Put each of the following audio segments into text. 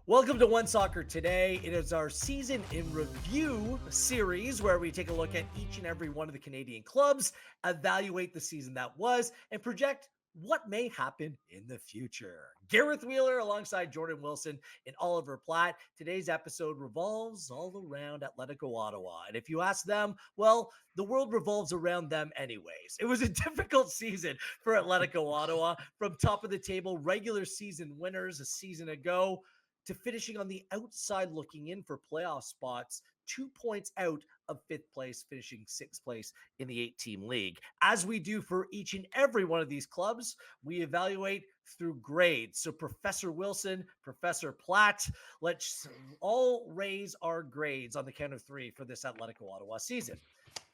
Welcome to One Soccer Today. It is our season in review series where we take a look at each and every one of the Canadian clubs, evaluate the season that was, and project what may happen in the future. Gareth Wheeler alongside Jordan Wilson and Oliver Platt. Today's episode revolves all around Atletico Ottawa. And if you ask them, well, the world revolves around them anyways. It was a difficult season for Atletico Ottawa, from top of the table regular season winners a season ago to finishing on the outside looking in for playoff spots, 2 points out of fifth place, finishing sixth place in the 8-team league. As we do for each and every one of these clubs, we evaluate through grades. So Professor Wilson, Professor Platt, let's all raise our grades on the count of three for this Atletico Ottawa season.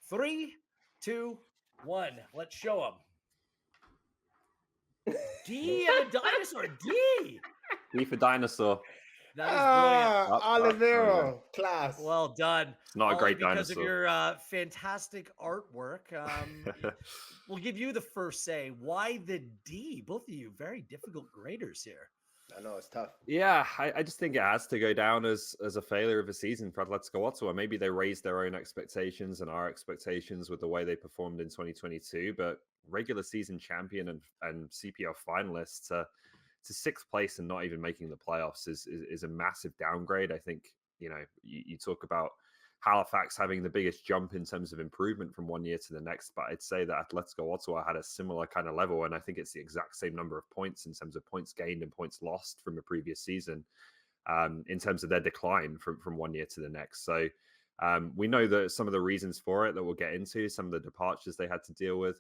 3, 2, 1. Let's show them. D of a dinosaur. D. D for dinosaur. That is brilliant. Olivero, class. Well done. It's not a great because dinosaur. of your fantastic artwork. We'll give you the first say. Why the D? Both of you, very difficult graders here. I know it's tough. Yeah, I just think it has to go down as a failure of a season for Atletico Ottawa. Maybe they raised their own expectations and our expectations with the way they performed in 2022, but regular season champion and CPL finalists to sixth place and not even making the playoffs is a massive downgrade. I think, you talk about Halifax having the biggest jump in terms of improvement from one year to the next, but I'd say that Atletico Ottawa had a similar kind of level, and I think it's the exact same number of points in terms of points gained and points lost from a previous season, in terms of their decline from one year to the next. So we know that some of the reasons for it that we'll get into, some of the departures they had to deal with,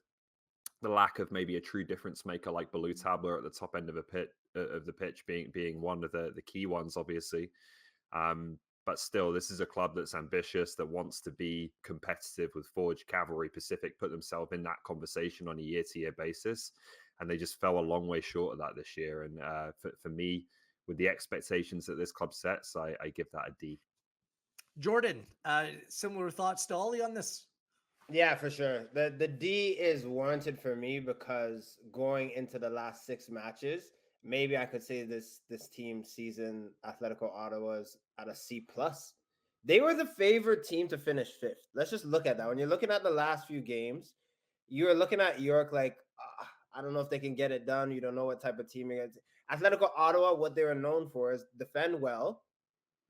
the lack of maybe a true difference maker like Baloo Tabler at the top end of the pitch being one of the key ones, obviously. But still, this is a club that's ambitious, that wants to be competitive with Forge, Cavalry, Pacific, put themselves in that conversation on a year-to-year basis. And they just fell a long way short of that this year. And for me, with the expectations that this club sets, I give that a D. Jordan, similar thoughts to Ollie on this? Yeah, for sure. The D is warranted for me because going into the last 6 matches, maybe I could say this team season, Atletico Ottawa's at a C+. They were the favorite team to finish 5th. Let's just look at that. When you're looking at the last few games, you're looking at York like, I don't know if they can get it done. You don't know what type of team it is. Atletico Ottawa, what they were known for is defend well,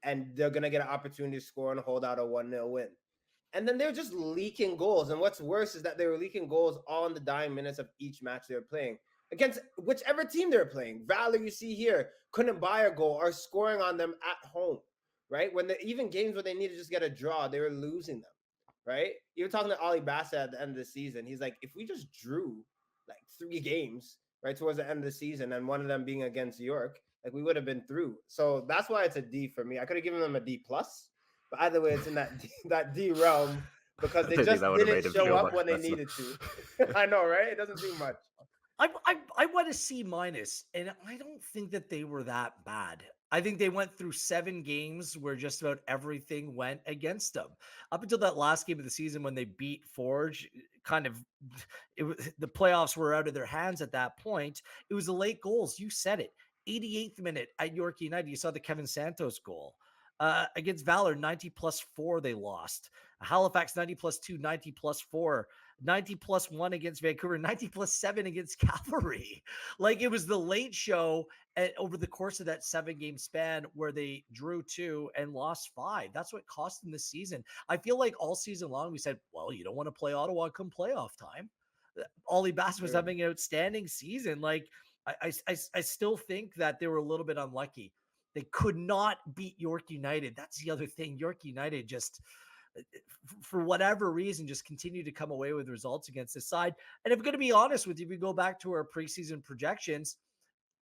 and they're going to get an opportunity to score and hold out a 1-0 win. And then they're just leaking goals. And what's worse is that they were leaking goals all in the dying minutes of each match they were playing against whichever team they're playing. Valor, you see here, couldn't buy a goal or scoring on them at home, right? When even games where they needed to just get a draw, they were losing them, right? You were talking to Ollie Bassett at the end of the season. He's like, if we just drew like 3 games, right, towards the end of the season, and one of them being against York, like we would have been through. So that's why it's a D for me. I could have given them a D+. But either way, it's in that D realm because they just didn't show up when they needed to. I know, right? It doesn't seem much. I want a C-, and I don't think that they were that bad. I think they went through 7 games where just about everything went against them. Up until that last game of the season when they beat Forge, the playoffs were out of their hands at that point. It was the late goals. You said it. 88th minute at York United, you saw the Kevin Santos goal. Against Valor, 90+4, they lost. Halifax, 90+2, 90+4, 90+1 against Vancouver, 90+7 against Cavalry. Like, it was the late show over the course of that 7-game span where they drew 2 and lost 5. That's what cost them this season. I feel like all season long we said, well, you don't want to play Ottawa come playoff time. Ollie Bass was having an outstanding season. Like, I still think that they were a little bit unlucky. They could not beat York United. That's the other thing. York United just, for whatever reason, just continued to come away with results against this side. And if I'm going to be honest with you, if we go back to our preseason projections,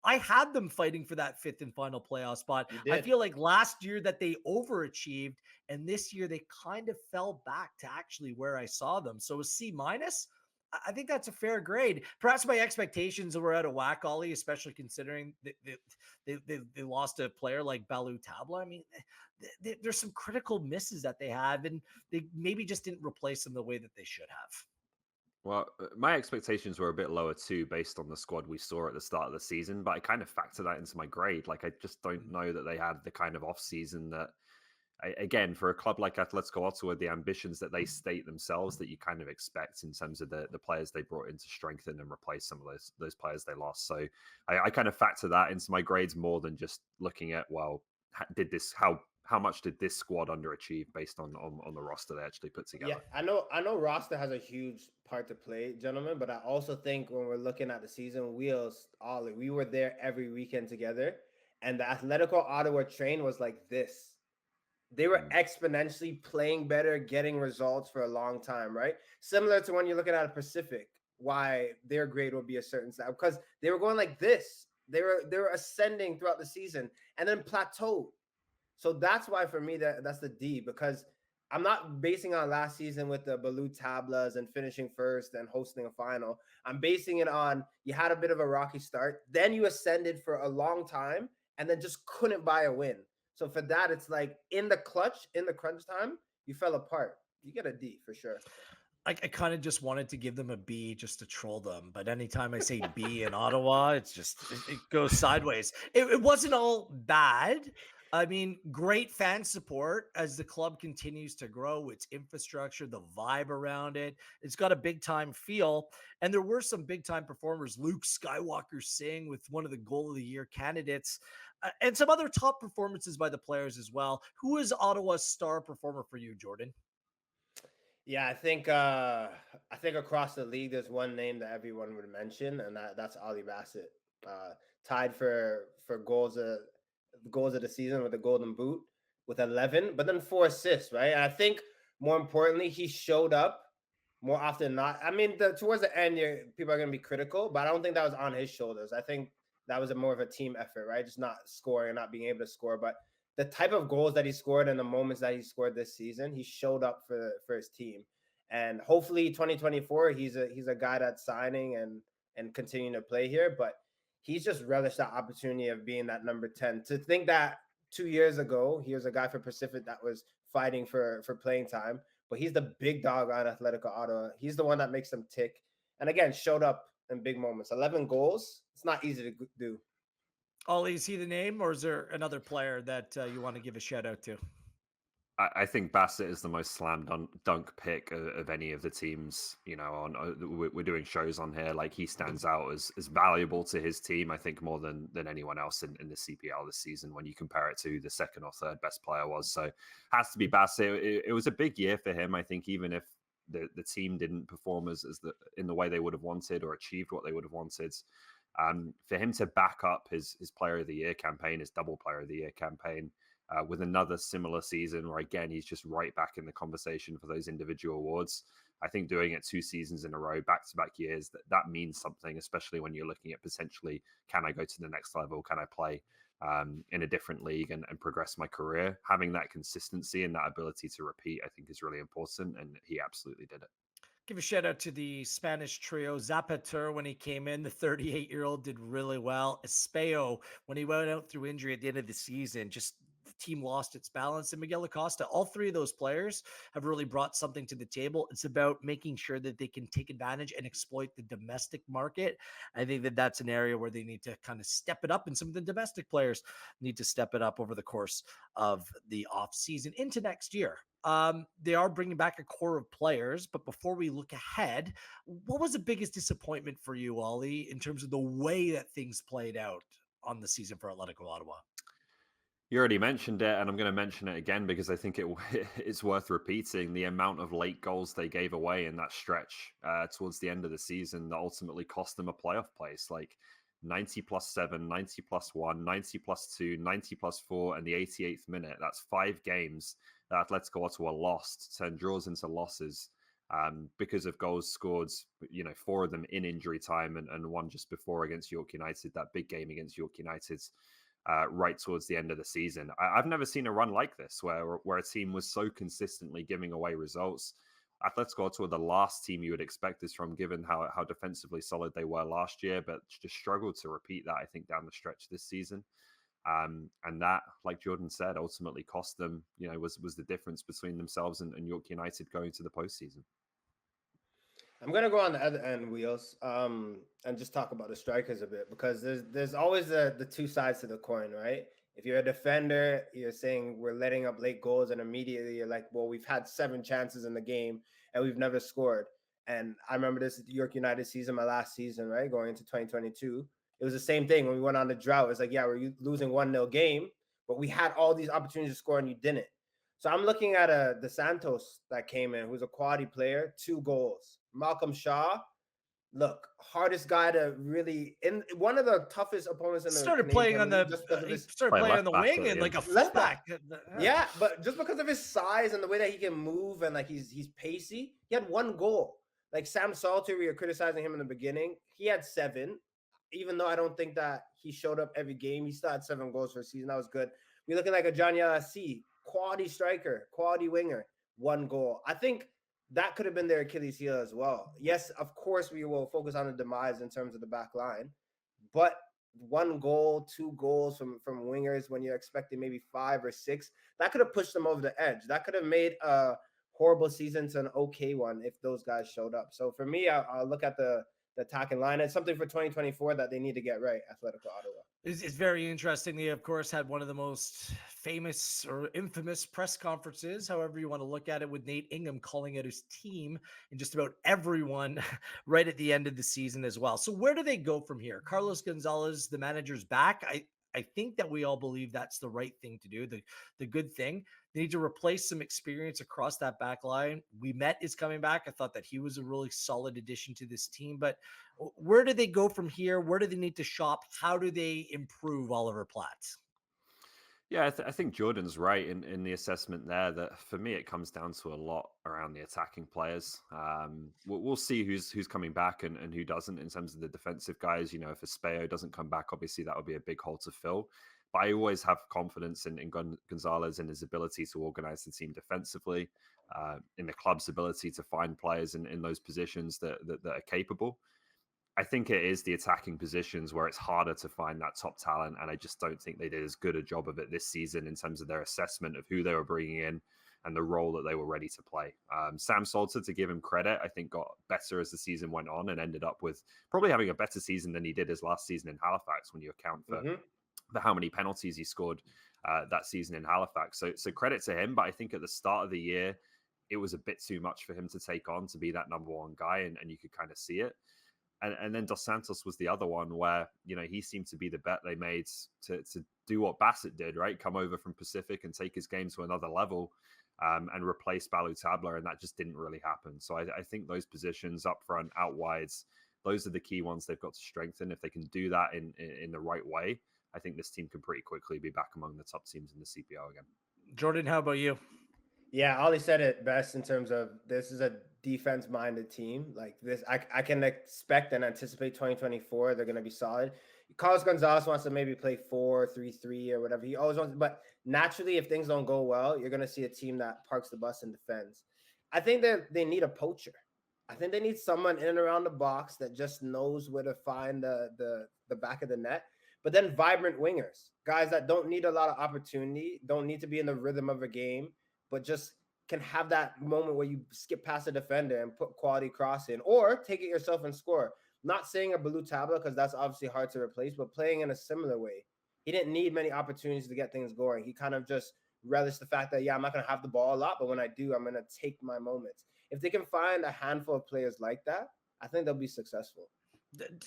I had them fighting for that 5th and final playoff spot. I feel like last year that they overachieved, and this year they kind of fell back to actually where I saw them. So a C-, I think that's a fair grade. Perhaps my expectations were out of whack, Ollie, especially considering they lost a player like Baloo Tabla. I mean, there's some critical misses that they have, and they maybe just didn't replace them the way that they should have. Well, my expectations were a bit lower too, based on the squad we saw at the start of the season. But I kind of factor that into my grade. Like, I just don't know that they had the kind of off season that, again, for a club like Atletico Ottawa, the ambitions that they state themselves that you kind of expect in terms of the players they brought in to strengthen and replace some of those players they lost. So I kind of factor that into my grades more than just looking at, well, did this how much did this squad underachieve based on the roster they actually put Yeah, together. I know roster has a huge part to play, gentlemen, but I also think when we're looking at the season, we were there every weekend together, and the Atletico Ottawa train was like this. They were Mm. exponentially playing better, getting results for a long time, right? Similar to when you're looking at a Pacific, why their grade will be a certain style because they were going like this. They were ascending throughout the season and then plateaued. So that's why for me that's the D because I'm not basing on last season with the Baloo Tablas and finishing first and hosting a final. I'm basing it on you had a bit of a rocky start, then you ascended for a long time and then just couldn't buy a win. So for that, it's like in the clutch, in the crunch time, you fell apart. You get a D for sure. I kind of just wanted to give them a B just to troll them, but anytime I say B in Ottawa, it goes sideways. It wasn't all bad. I mean, great fan support as the club continues to grow, its infrastructure, the vibe around it. It's got a big time feel. And there were some big time performers. Luke Skywalker Singh with one of the goal of the year candidates, and some other top performances by the players as well. Who is Ottawa's star performer for you, Jordan? Yeah, I think across the league, there's one name that everyone would mention, and that's Ali Bassett, uh, tied for goals of the season with the Golden Boot with 11, but then 4 assists, right? And I think more importantly, he showed up more often than not. I mean, towards the end, people are going to be critical, but I don't think that was on his shoulders. I think that was more of a team effort, right? Just not scoring and not being able to score, but the type of goals that he scored and the moments that he scored this season, he showed up for his team. And hopefully 2024, he's a guy that's signing and continuing to play here, but he's just relished that opportunity of being that number 10. To think that 2 years ago, he was a guy for Pacific that was fighting for playing time, but he's the big dog on Atletico Ottawa. He's the one that makes them tick. And again, showed up in big moments. 11 goals. It's not easy to do. Ollie, is he the name, or is there another player that you want to give a shout out to? I think Bassett is the most slam dunk pick of any of the teams. You know, on we're doing shows on here. Like, he stands out as valuable to his team. I think more than anyone else in the CPL this season. When you compare it to the second or third best player was, so has to be Bassett. It was a big year for him. I think even if the team didn't perform as in the way they would have wanted or achieved what they would have wanted. For him to back up his player of the year campaign, his double player of the year campaign, with another similar season where again he's just right back in the conversation for those individual awards. I think doing it 2 seasons in a row, back-to-back years, that means something, especially when you're looking at potentially, can I go to the next level? Can I play in a different league and progress my career? Having that consistency and that ability to repeat, I think, is really important, and he absolutely did it. Give a shout out to the Spanish trio. Zapater, when he came in, the 38-year-old did really well. Espejo, when he went out through injury at the end of the season, just the team lost its balance. And Miguel Acosta, all three of those players have really brought something to the table. It's about making sure that they can take advantage and exploit the domestic market. I think that that's an area where they need to kind of step it up, and some of the domestic players need to step it up over the course of the off season into next year. They are bringing back a core of players, but before we look ahead, what was the biggest disappointment for you, Ollie, in terms of the way that things played out on the season for Atletico Ottawa? You already mentioned it, and I'm going to mention it again because I think it's worth repeating. The amount of late goals they gave away in that stretch towards the end of the season that ultimately cost them a playoff place, like 90 plus 7, 90 plus 1, 90 plus 2, 90 plus 4, and the 88th minute. That's 5 games that Atletico Ottawa lost, turned draws into losses because of goals scored, 4 of them in injury time and one just before against York United, that big game against York United. Right towards the end of the season, I've never seen a run like this where a team was so consistently giving away results. Atletico Ottawa, the last team you would expect this from, given how defensively solid they were last year, but just struggled to repeat that, I think, down the stretch this season. And that, like Jordan said, ultimately cost them. Was the difference between themselves and York United going to the postseason. I'm gonna go on the other end, Wheels, and just talk about the strikers a bit because there's always the two sides to the coin, right? If you're a defender, you're saying we're letting up late goals, and immediately you're like, well, we've had 7 chances in the game and we've never scored. And I remember this York United season, my last season, right, going into 2022. It was the same thing when we went on the drought. It's like, yeah, we're losing 1-0 game, but we had all these opportunities to score and you didn't. So I'm looking at the Santos that came in, who's a quality player, 2 goals. Malcolm Shaw, look, hardest guy to really in one of the toughest opponents in the Started Canadian playing on Premier League the just because of he his started Playing playing on left the back wing and early like on. a left back. fullback. Yeah, but just because of his size and the way that he can move and like he's pacey, he had 1 goal. Like Sam Salter, we were criticizing him in the beginning. He had 7. Even though I don't think that he showed up every game, he still had 7 goals for a season. That was good. We're looking like a Johnny C, quality striker, quality winger, 1 goal. I think that could have been their Achilles heel as well. Yes, of course, we will focus on the demise in terms of the back line, but 1 goal, 2 goals from wingers when you're expecting maybe 5 or 6, that could have pushed them over the edge. That could have made a horrible season to an okay one if those guys showed up. So for me, I'll look at the attacking line. It's something for 2024 that they need to get right. Atletico Ottawa. It's very interesting. They, of course, had one of the most famous or infamous press conferences, however you want to look at it, with Nate Ingham calling out his team and just about everyone right at the end of the season as well. So where do they go from here? Carlos Gonzalez, the manager's back. I think that we all believe that's the right thing to do. The good thing. They need to replace some experience across that back line. We met is coming back. I thought that he was a really solid addition to this team, but where do they go from here? Where do they need to shop? How do they improve Oliver Platt? Yeah, I think Jordan's right in the assessment there. That for me, it comes down to a lot around the attacking players. We'll see who's coming back and who doesn't in terms of the defensive guys. You know, if Espejo doesn't come back, obviously that would be a big hole to fill. But I always have confidence in Gonzalez and his ability to organize the team defensively, in the club's ability to find players in those positions that are capable. I think it is the attacking positions where it's harder to find that top talent. And I just don't think they did as good a job of it this season in terms of their assessment of who they were bringing in and the role that they were ready to play. Sam Salter, to give him credit, I think got better as the season went on and ended up with probably having a better season than he did his last season in Halifax when you account for how many penalties he scored that season in Halifax. So credit to him. But I think at the start of the year, it was a bit too much for him to take on to be that number one guy. And you could kind of see it. And then Dos Santos was the other one where, you know, he seemed to be the bet they made to do what Bassett did, right? Come over from Pacific and take his game to another level and replace Balu Tabla. And that just didn't really happen. So I think those positions up front, out wides, those are the key ones they've got to strengthen. If they can do that in the right way, I think this team can pretty quickly be back among the top teams in the CPO again. Jordan, how about you? Yeah, Ollie said it best in terms of this is a defense-minded team. Like this, I can expect and anticipate 2024 they're going to be solid. Carlos Gonzalez wants to maybe play 4-3-3 or whatever. He always wants, but naturally, if things don't go well, you're going to see a team that parks the bus and defends. I think that they need a poacher. I think they need someone in and around the box that just knows where to find the back of the net. But then vibrant wingers, guys that don't need a lot of opportunity, don't need to be in the rhythm of a game, but just can have that moment where you skip past the defender and put quality cross in, or take it yourself and score. Not saying a Balu Tabla because that's obviously hard to replace, but playing in a similar way. He didn't need many opportunities to get things going. He kind of just relished the fact that, yeah, I'm not going to have the ball a lot, but when I do, I'm going to take my moments. If they can find a handful of players like that, I think they'll be successful.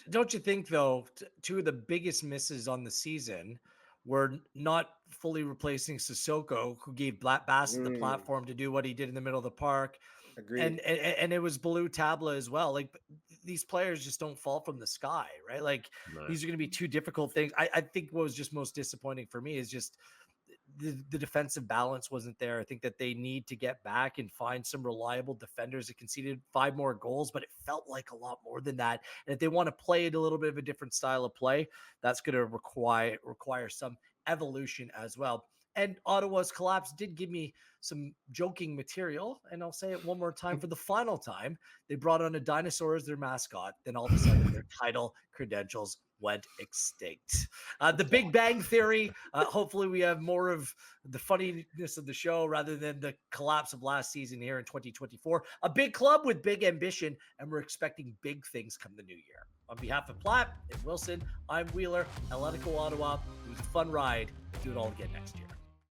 Don't you think, though, two of the biggest misses on the season were not fully replacing Sissoko, who gave Bassett the platform to do what he did in the middle of the park, Agreed. and it was Balu Tabla as well. Like, these players just don't fall from the sky, right? Like, No. these are going to be two difficult things. I think what was just most disappointing for me is just the defensive balance wasn't there. I think that they need to get back and find some reliable defenders. It conceded 5 more goals, but it felt like a lot more than that. And if they want to play it a little bit of a different style of play, that's going to require some evolution as well. And Ottawa's collapse did give me some joking material. And I'll say it one more time for the final time. They brought on a dinosaur as their mascot. Then all of a sudden their title credentials went extinct. The Big Bang Theory. Hopefully, we have more of the funniness of the show rather than the collapse of last season here in 2024. A big club with big ambition, and we're expecting big things come the new year. On behalf of Platt and Wilson, I'm Wheeler, Atletico Ottawa. It was a fun ride. Do it all again next year.